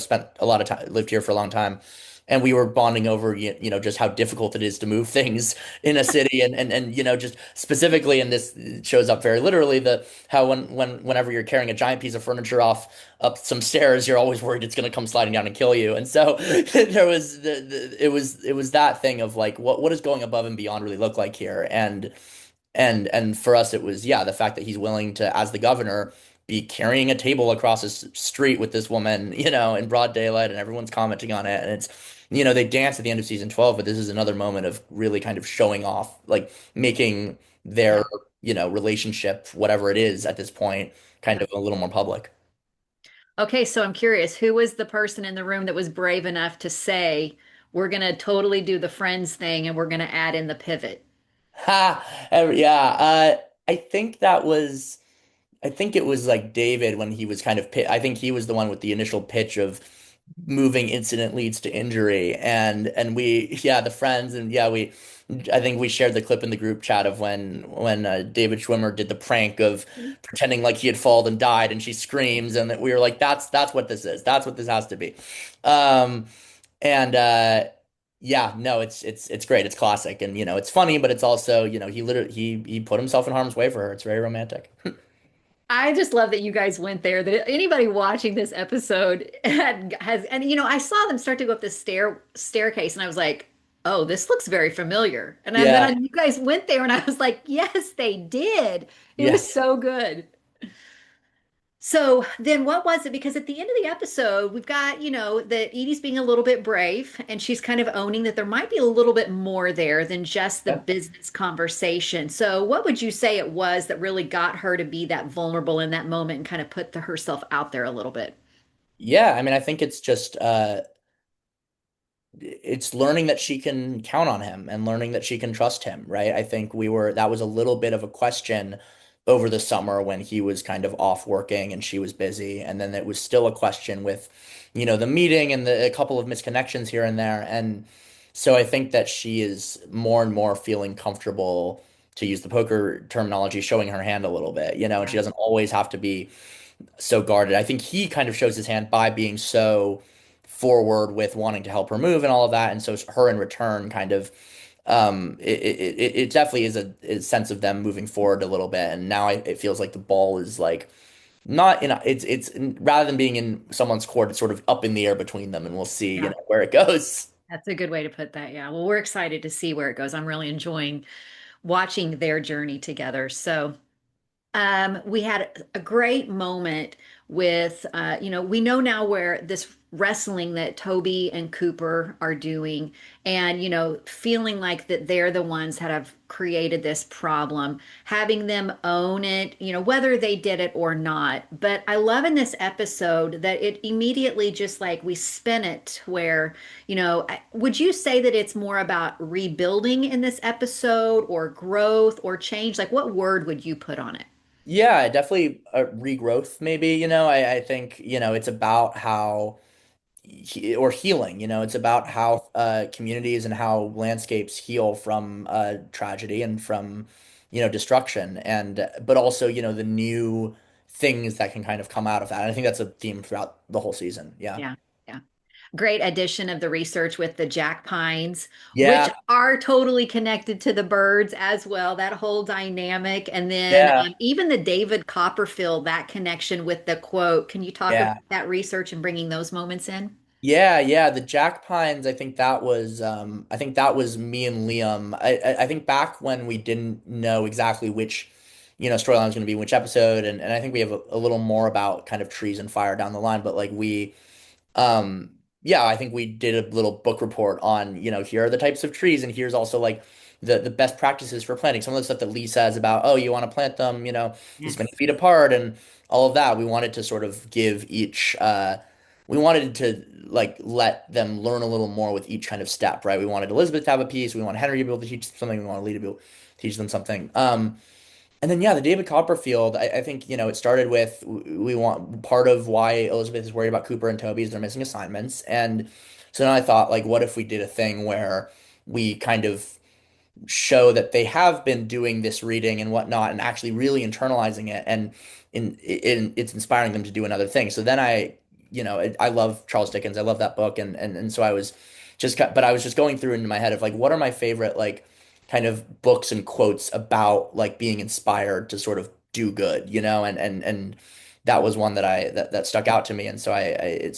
S1: spent a lot of time, lived here for a long time. And we were bonding over, just how difficult it is to move things in a city, and just specifically, and this shows up very literally, the how whenever you're carrying a giant piece of furniture off up some stairs, you're always worried it's going to come sliding down and kill you. And so there was it was that thing of like what does going above and beyond really look like here? And for us, it was, yeah, the fact that he's willing to, as the governor, be carrying a table across his street with this woman, in broad daylight, and everyone's commenting on it. And it's, they dance at the end of season 12, but this is another moment of really kind of showing off, like making their,
S2: Yeah.
S1: relationship, whatever it is at this point, kind
S2: Yeah.
S1: of a little more public.
S2: Okay, so I'm curious, who was the person in the room that was brave enough to say, we're going to totally do the friends thing and we're going to add in the pivot?
S1: Ha! Yeah. I think that was. I think it was like David when he was kind of I think he was the one with the initial pitch of moving incident leads to injury, and we, yeah, the friends, and yeah, I think we shared the clip in the group chat of when David Schwimmer did the prank of pretending like he had fallen and died, and she screams, and that we were like, that's what this is, that's what this has to be. um and Yeah, no, it's great. It's classic, and it's funny, but it's also he literally he put himself in harm's way for her. It's very romantic.
S2: I just love that you guys went there. That anybody watching this episode has, and I saw them start to go up the staircase, and I was like, "Oh, this looks very familiar." And then
S1: Yeah,
S2: you guys went there, and I was like, "Yes, they did." It was
S1: yes.
S2: so good. So then what was it? Because at the end of the episode, we've got, that Edie's being a little bit brave and she's kind of owning that there might be a little bit more there than just the business conversation. So what would you say it was that really got her to be that vulnerable in that moment and kind of put herself out there a little bit?
S1: Yeah, I mean, I think it's just it's learning that she can count on him and learning that she can trust him, right? I think that was a little bit of a question over the summer when he was kind of off working and she was busy. And then it was still a question with, the meeting and a couple of misconnections here and there. And so I think that she is more and more feeling comfortable, to use the poker terminology, showing her hand a little bit, and she
S2: Yeah.
S1: doesn't always have to be so guarded. I think he kind of shows his hand by being so forward with wanting to help her move and all of that. And so her in return kind of it definitely is a sense of them moving forward a little bit. And now it feels like the ball is like not in it's rather than being in someone's court, it's sort of up in the air between them, and we'll see,
S2: Yeah.
S1: where it goes.
S2: That's a good way to put that. Yeah. Well, we're excited to see where it goes. I'm really enjoying watching their journey together. So, we had a great moment with, we know now where this wrestling that Toby and Cooper are doing, and, feeling like that they're the ones that have created this problem, having them own it, whether they did it or not. But I love in this episode that it immediately just like we spin it where, would you say that it's more about rebuilding in this episode or growth or change? Like, what word would you put on it?
S1: Yeah, definitely a regrowth, maybe. I think, it's about how or healing, it's about how communities and how landscapes heal from tragedy and from, destruction, and but also, the new things that can kind of come out of that. And I think that's a theme throughout the whole season. Yeah.
S2: Yeah, yeah. Great addition of the research with the jack pines, which
S1: Yeah.
S2: are totally connected to the birds as well, that whole dynamic. And then
S1: Yeah.
S2: even the David Copperfield, that connection with the quote. Can you talk about
S1: Yeah.
S2: that research and bringing those moments in?
S1: Yeah, yeah, the Jack Pines. I think that was me and Liam. I think back when we didn't know exactly which, storyline was going to be in which episode, and I think we have a little more about kind of trees and fire down the line. But like um, yeah, I think we did a little book report on, here are the types of trees, and here's also like the best practices for planting. Some of the stuff that Lee says about, oh, you want to plant them, this many
S2: Yes.
S1: feet apart, and all of that. We wanted to sort of give each, we wanted to like let them learn a little more with each kind of step, right? We wanted Elizabeth to have a piece. We want Henry to be able to teach them something. We want Lee to be able to teach them something. And then yeah, the David Copperfield, I think, it started with we want part of why Elizabeth is worried about Cooper and Toby is they're missing assignments. And so then I thought, like, what if we did a thing where we kind of show that they have been doing this reading and whatnot and actually really internalizing it, and it's inspiring them to do another thing. So then I love Charles Dickens. I love that book. And so I was but I was just going through into my head of like, what are my favorite, like, kind of books and quotes about like being inspired to sort of do good, and that was one that stuck out to me. And so it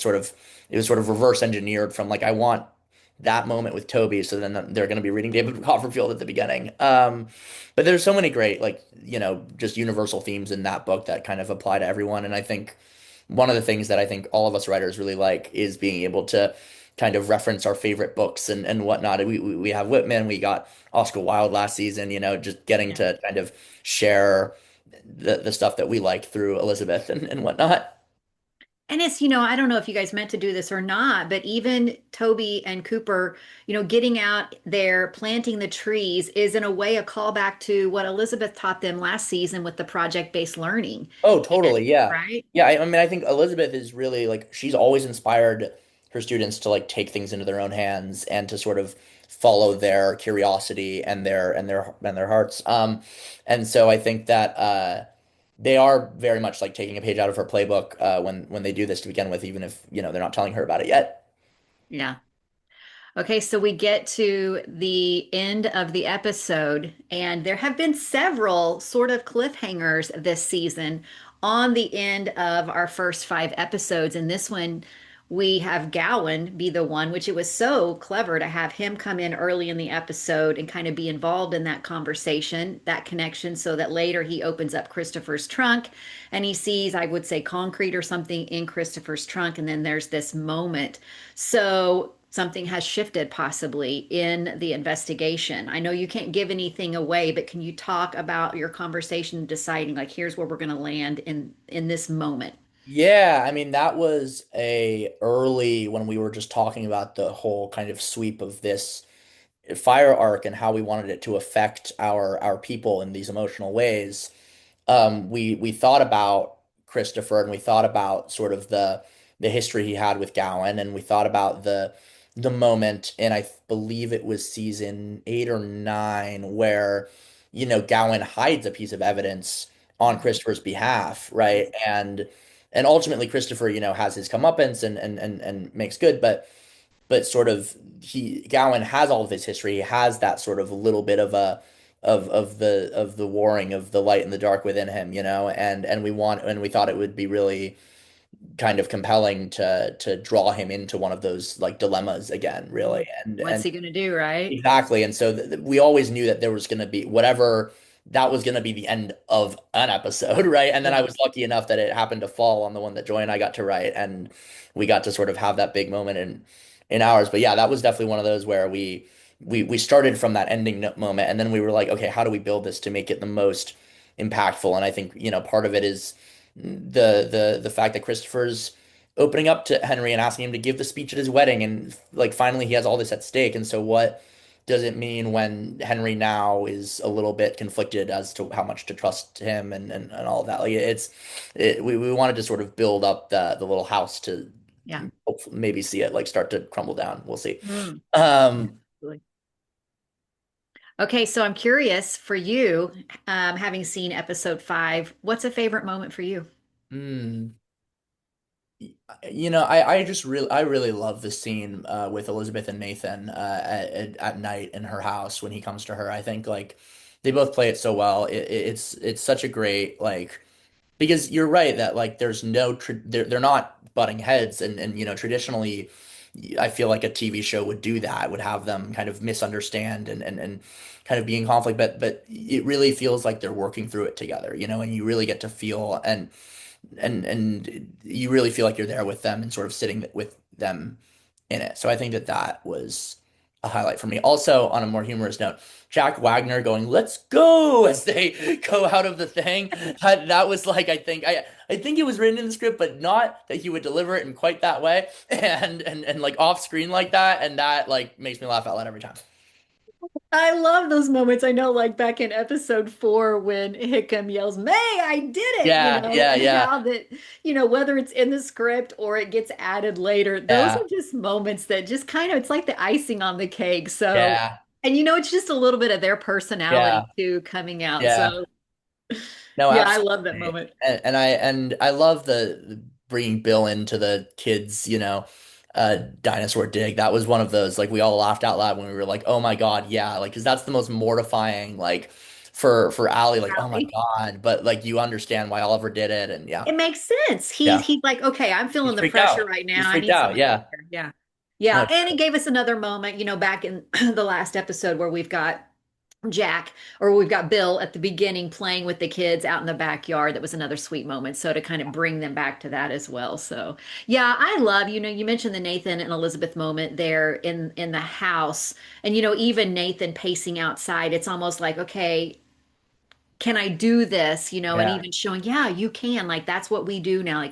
S1: was sort of reverse engineered from like, I want that moment with Toby, so then they're going to be reading David Copperfield at the beginning. But there's so many great, like, just universal themes in that book that kind of apply to everyone. And I think one of the things that I think all of us writers really like is being able to kind of reference our favorite books and whatnot. We have Whitman, we got Oscar Wilde last season, just getting
S2: Yeah.
S1: to kind of share the stuff that we like through Elizabeth and whatnot.
S2: And it's, I don't know if you guys meant to do this or not, but even Toby and Cooper, getting out there, planting the trees is in a way a callback to what Elizabeth taught them last season with the project-based learning.
S1: Oh,
S2: And,
S1: totally. Yeah.
S2: right?
S1: Yeah. I mean, I think Elizabeth is really like, she's always inspired her students to like take things into their own hands and to sort of follow their curiosity and their hearts. And so I think that they are very much like taking a page out of her playbook when they do this to begin with, even if, they're not telling her about it yet.
S2: Yeah. Okay, so we get to the end of the episode, and there have been several sort of cliffhangers this season on the end of our first five episodes. And this one, we have Gowen be the one, which it was so clever to have him come in early in the episode and kind of be involved in that conversation, that connection, so that later he opens up Christopher's trunk and he sees, I would say, concrete or something in Christopher's trunk. And then there's this moment. So something has shifted possibly in the investigation. I know you can't give anything away, but can you talk about your conversation deciding like here's where we're going to land in this moment?
S1: Yeah, I mean that was a early when we were just talking about the whole kind of sweep of this fire arc and how we wanted it to affect our people in these emotional ways. We thought about Christopher and we thought about sort of the history he had with Gowen and we thought about the moment and I believe it was season 8 or 9 where Gowen hides a piece of evidence on Christopher's behalf, right? And ultimately Christopher has his comeuppance and makes good, but sort of he Gowen has all of his history. He has that sort of little bit of a of the warring of the light and the dark within him, and we thought it would be really kind of compelling to draw him into one of those like dilemmas again, really.
S2: What's
S1: And
S2: he going to do, right?
S1: exactly. And so we always knew that there was going to be whatever that was going to be the end of an episode, right? And then I
S2: Yeah.
S1: was lucky enough that it happened to fall on the one that Joy and I got to write, and we got to sort of have that big moment in ours. But yeah, that was definitely one of those where we started from that ending moment, and then we were like, okay, how do we build this to make it the most impactful? And I think part of it is the fact that Christopher's opening up to Henry and asking him to give the speech at his wedding, and like finally he has all this at stake. And so what does it mean when Henry now is a little bit conflicted as to how much to trust him and all of that? Like we wanted to sort of build up the little house to
S2: Yeah.
S1: hopefully maybe see it like start to crumble down. We'll see.
S2: Mm.
S1: Um,
S2: Absolutely. Okay, so I'm curious for you, having seen episode five, what's a favorite moment for you?
S1: hmm. I really love the scene with Elizabeth and Nathan at night in her house when he comes to her. I think like they both play it so well. It's such a great like because you're right that like there's no they're not butting heads and traditionally I feel like a TV show would do that, would have them kind of misunderstand and kind of be in conflict, but it really feels like they're working through it together, and you really get to feel and you really feel like you're there with them and sort of sitting with them in it. So I think that was a highlight for me. Also, on a more humorous note, Jack Wagner going "Let's go" as they go out of the thing. That was like I think it was written in the script, but not that he would deliver it in quite that way and like off screen like that, and that like makes me laugh out loud every time.
S2: I love those moments. I know, like back in episode four, when Hickam yells, May, I did it,
S1: Yeah, yeah,
S2: and
S1: yeah,
S2: how that, whether it's in the script or it gets added later, those
S1: yeah,
S2: are just moments that just kind of, it's like the icing on the cake. So,
S1: yeah,
S2: and it's just a little bit of their personality
S1: yeah,
S2: too coming out.
S1: yeah.
S2: So,
S1: No,
S2: yeah, I love that
S1: absolutely.
S2: moment.
S1: And I love the bringing Bill into the kids, dinosaur dig. That was one of those like we all laughed out loud when we were like, "Oh my God, yeah." Like cuz that's the most mortifying like for Allie like, "Oh my God." But like you understand why Oliver did it and yeah.
S2: It makes sense. He's
S1: Yeah.
S2: he's like, okay, I'm
S1: He's
S2: feeling the
S1: freaked
S2: pressure
S1: out.
S2: right
S1: He's
S2: now. I
S1: freaked
S2: need
S1: out.
S2: somebody
S1: Yeah.
S2: there. Yeah. Yeah.
S1: No.
S2: And it gave us another moment, back in the last episode where we've got Jack or we've got Bill at the beginning playing with the kids out in the backyard. That was another sweet moment. So to kind of bring them back to that as well. So yeah, I love, you mentioned the Nathan and Elizabeth moment there in the house. And even Nathan pacing outside, it's almost like, okay, can I do this? And
S1: Yeah.
S2: even showing, yeah, you can. Like that's what we do now.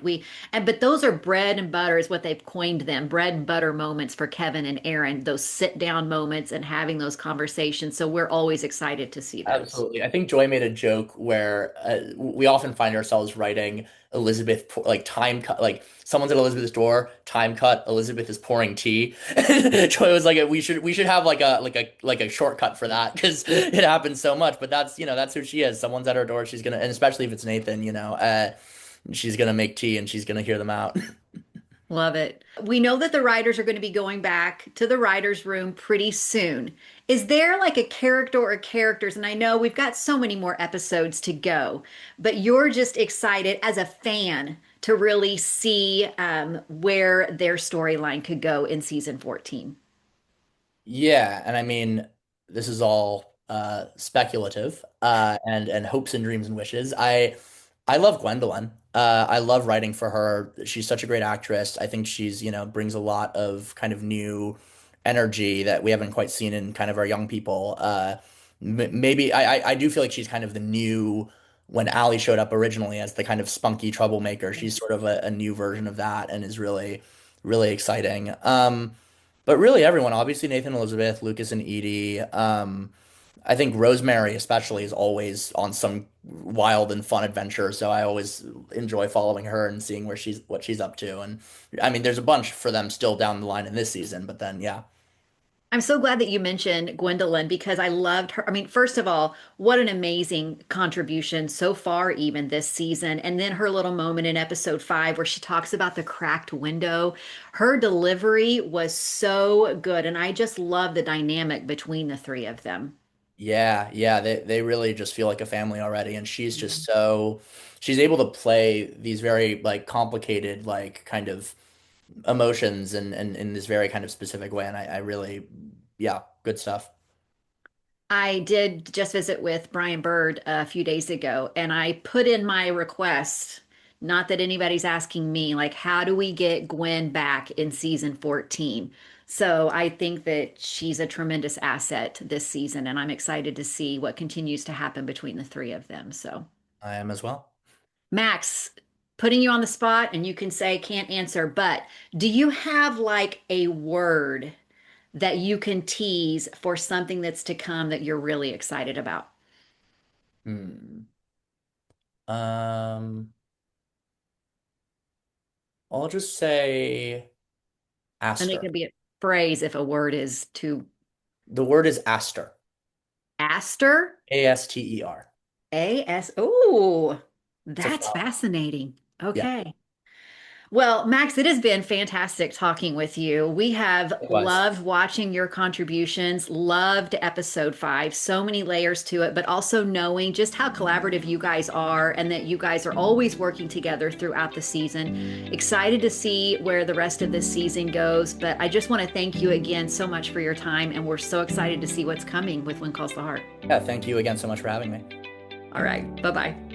S2: But those are bread and butter is what they've coined them. Bread and butter moments for Kevin and Aaron, those sit down moments and having those conversations. So we're always excited to see those.
S1: Absolutely. I think Joy made a joke where we often find ourselves writing Elizabeth like time cut like someone's at Elizabeth's door, time cut, Elizabeth is pouring tea. Joy was like we should have like a shortcut for that because it happens so much. But that's who she is. Someone's at her door, she's gonna and especially if it's Nathan, she's gonna make tea and she's gonna hear them out.
S2: Love it. We know that the writers are going to be going back to the writers' room pretty soon. Is there like a character or characters? And I know we've got so many more episodes to go, but you're just excited as a fan to really see where their storyline could go in season 14.
S1: Yeah, and I mean, this is all speculative and hopes and dreams and wishes. I love Gwendolyn. I love writing for her. She's such a great actress. I think she's, brings a lot of kind of new energy that we haven't quite seen in kind of our young people. Maybe I do feel like she's kind of the new when Allie showed up originally as the kind of spunky troublemaker. She's sort of a new version of that and is really, really exciting. But really everyone, obviously Nathan, Elizabeth, Lucas and Edie. I think Rosemary especially is always on some wild and fun adventure, so I always enjoy following her and seeing what she's up to. And I mean, there's a bunch for them still down the line in this season, but then yeah.
S2: I'm so glad that you mentioned Gwendolyn because I loved her. I mean, first of all, what an amazing contribution so far, even this season. And then her little moment in episode 5 where she talks about the cracked window. Her delivery was so good. And I just love the dynamic between the three of them.
S1: Yeah, yeah, they really just feel like a family already, and she's just so she's able to play these very like complicated like kind of emotions and in this very kind of specific way, and I really yeah, good stuff.
S2: I did just visit with Brian Bird a few days ago, and I put in my request, not that anybody's asking me, like, how do we get Gwen back in season 14? So I think that she's a tremendous asset this season, and I'm excited to see what continues to happen between the three of them. So,
S1: I am as well.
S2: Max, putting you on the spot, and you can say can't answer, but do you have like a word that you can tease for something that's to come that you're really excited about?
S1: Hmm. Um, I'll just say
S2: And it
S1: aster.
S2: can be a phrase if a word is too
S1: The word is aster.
S2: aster.
S1: Aster.
S2: A-S. Oh,
S1: It's a
S2: that's
S1: flower.
S2: fascinating.
S1: Yeah,
S2: Okay. Well, Max, it has been fantastic talking with you. We have
S1: it was.
S2: loved watching your contributions, loved episode 5, so many layers to it, but also knowing just how collaborative you guys are and that you guys are always working together throughout the season. Excited to see where the rest of this season goes, but I just want to thank you again so much for your time, and we're so excited to see what's coming with When Calls the Heart.
S1: Yeah, thank you again so much for having me.
S2: All right, bye bye.